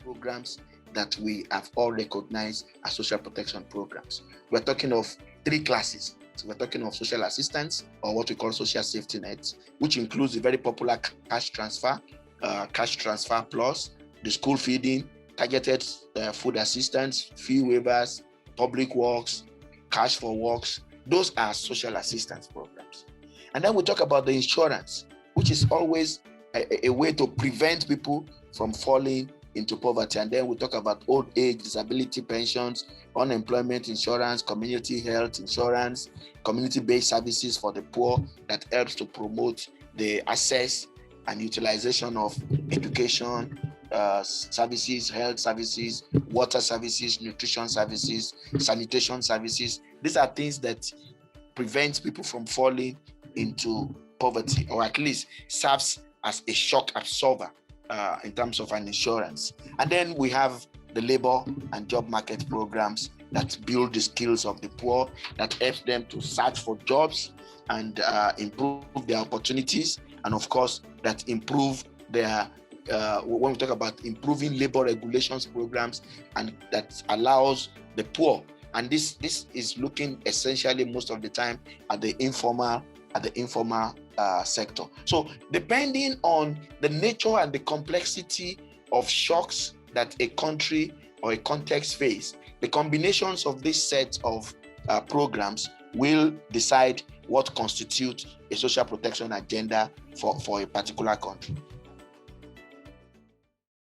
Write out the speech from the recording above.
programs that we have all recognized as social protection programs. We're talking of three classes. We're talking of social assistance, or what we call social safety nets, which includes the very popular cash transfer plus, the school feeding, targeted food assistance, fee waivers, public works, cash for works. Those are social assistance programs. And then we talk about the insurance, which is always a way to prevent people from falling into poverty. And then we talk about old age, disability pensions, unemployment insurance, community health insurance, community-based services for the poor that helps to promote the access and utilization of education services, health services, water services, nutrition services, sanitation services. These are things that prevent people from falling into poverty, or at least serves as a shock absorber in terms of an insurance. And then we have the labor and job market programs that build the skills of the poor, that helps them to search for jobs and improve their opportunities, and of course that improve their when we talk about improving labor regulations programs, and that allows the poor, and this is looking essentially most of the time at the informal sector. So depending on the nature and the complexity of shocks that a country or a context face, the combinations of this set of programs will decide what constitutes a social protection agenda for a particular country.